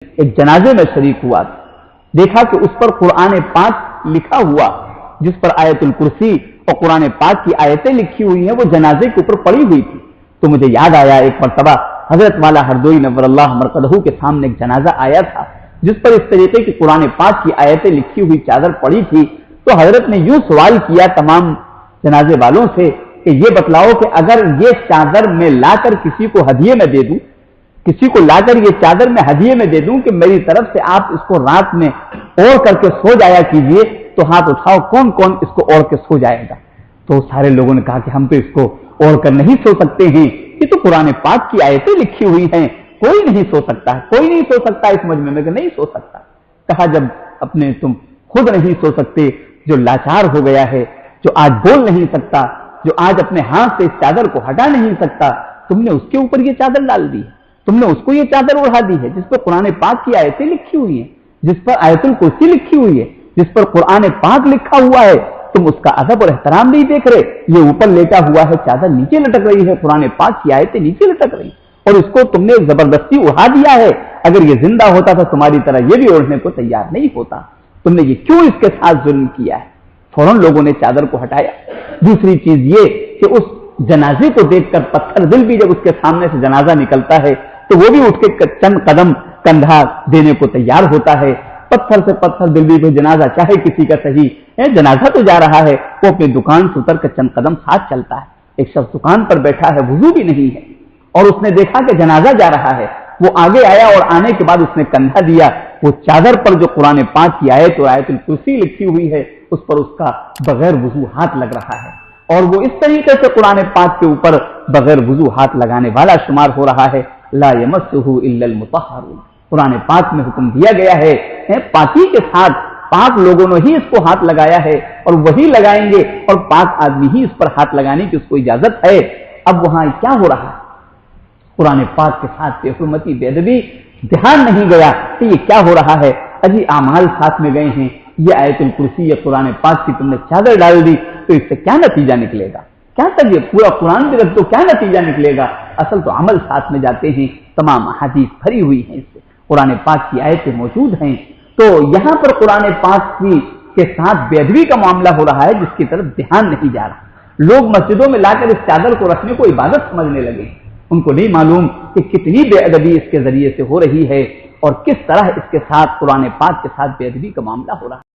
ایک جنازے میں شریک ہوا، دیکھا کہ اس پر قرآن پاک لکھا ہوا، جس پر آیت الکرسی اور قرآن پاک کی آیتیں لکھی ہوئی ہیں، وہ جنازے کے اوپر پڑی ہوئی تھی۔ تو مجھے یاد آیا ایک مرتبہ حضرت والا ہردوئی نور اللہ مرقدہ کے سامنے ایک جنازہ آیا تھا جس پر اس طریقے کی قرآن پاک کی آیتیں لکھی ہوئی چادر پڑی تھی۔ تو حضرت نے یوں سوال کیا تمام جنازے والوں سے کہ یہ بتلاؤ کہ اگر یہ چادر میں لا کر کسی کو ہدیے میں دے دوں، کسی کو لا کر یہ چادر میں ہدیے میں دے دوں کہ میری طرف سے آپ اس کو رات میں اوڑھ کر کے سو جایا کیجئے، تو ہاتھ اٹھاؤ کون کون اس کو اوڑھ کے سو جائے گا؟ تو سارے لوگوں نے کہا کہ ہم تو اس کو اوڑھ کر نہیں سو سکتے ہیں، یہ تو قرآن پاک کی آیتیں لکھی ہوئی ہیں، کوئی نہیں سو سکتا ہے، کوئی نہیں سو سکتا اس مجمع میں کہ نہیں سو سکتا۔ کہا جب اپنے تم خود نہیں سو سکتے، جو لاچار ہو گیا ہے، جو آج بول نہیں سکتا، جو آج اپنے ہاتھ سے اس چادر کو ہٹا نہیں سکتا، تم نے اس کے اوپر یہ چادر ڈال دی ہے، تم نے اس کو یہ چادر اڑا دی ہے جس پر قرآن پاک کی آیتیں لکھی ہوئی ہیں، جس پر آیت الکرسی لکھی ہوئی ہے، جس پر قرآن پاک لکھا ہوا ہے، تم اس کا ادب اور احترام نہیں دیکھ رہے۔ یہ اوپر لیٹا ہوا ہے، چادر نیچے لٹک رہی ہے، قرآن پاک کی آیتیں نیچے لٹک رہی اور اس کو تم نے زبردستی اڑا دیا ہے۔ اگر یہ زندہ ہوتا تو تمہاری طرح یہ بھی اوڑھنے کو تیار نہیں ہوتا، تم نے یہ کیوں اس کے ساتھ ظلم کیا ہے؟ فوراً لوگوں نے چادر کو ہٹایا۔ دوسری چیز یہ کہ اس جنازے کو دیکھ کر پتھر دل بھی جب اس کے سامنے سے جنازہ نکلتا ہے تو وہ بھی اٹھ کے چند قدم کندھا دینے کو تیار ہوتا ہے۔ پتھر سے پتھر دل بھی کوئی جنازہ چاہے کسی کا صحیح ہے، جنازہ تو جا رہا ہے، وہ اپنی دکان سے اتر کر چند قدم ساتھ چلتا ہے۔ ایک شخص دکان پر بیٹھا ہے، وضو بھی نہیں ہے، اور اس نے دیکھا کہ جنازہ جا رہا ہے، وہ آگے آیا اور آنے کے بعد اس نے کندھا دیا، وہ چادر پر جو قرآن پاک کی آیت اور آیت الکرسی لکھی ہوئی ہے اس پر اس کا بغیر وضو ہاتھ لگ رہا ہے، اور وہ اس طریقے سے قرآن پاک کے اوپر بغیر وضو ہاتھ لگانے والا شمار ہو رہا ہے۔ لا یمسہ الا المطہرون، قرآن پاک میں حکم دیا گیا ہے پاکی کے ساتھ پاک لوگوں نے ہی اس کو ہاتھ لگایا ہے اور وہی لگائیں گے، اور پاک آدمی ہی اس پر ہاتھ لگانے کی اس کو اجازت ہے۔ اب وہاں کیا ہو رہا ہے؟ قرآن پاک کے ساتھ بے حرمتی بے ادبی، دھیان نہیں گیا کہ یہ کیا ہو رہا ہے۔ اجی اعمال ساتھ میں گئے ہیں، یہ آیت الکرسی یا قرآن پاک کی تم نے چادر ڈال دی تو اس سے کیا نتیجہ نکلے گا؟ کیا تک یہ پورا قرآن بھی رکھ دو، کیا نتیجہ نکلے گا؟ اصل تو عمل ساتھ میں جاتے ہیں، تمام احادیث بھری ہوئی ہیں اس سے، قرآن پاک کی آیتیں موجود ہیں۔ تو یہاں پر قرآن پاک کے ساتھ بے ادبی کا معاملہ ہو رہا ہے جس کی طرف دھیان نہیں جا رہا۔ لوگ مسجدوں میں لا کر اس چادر کو رکھنے کو عبادت سمجھنے لگے، ان کو نہیں معلوم کہ کتنی بے ادبی اس کے ذریعے سے ہو رہی ہے اور کس طرح اس کے ساتھ قرآن پاک کے ساتھ بے ادبی کا معاملہ ہو رہا ہے۔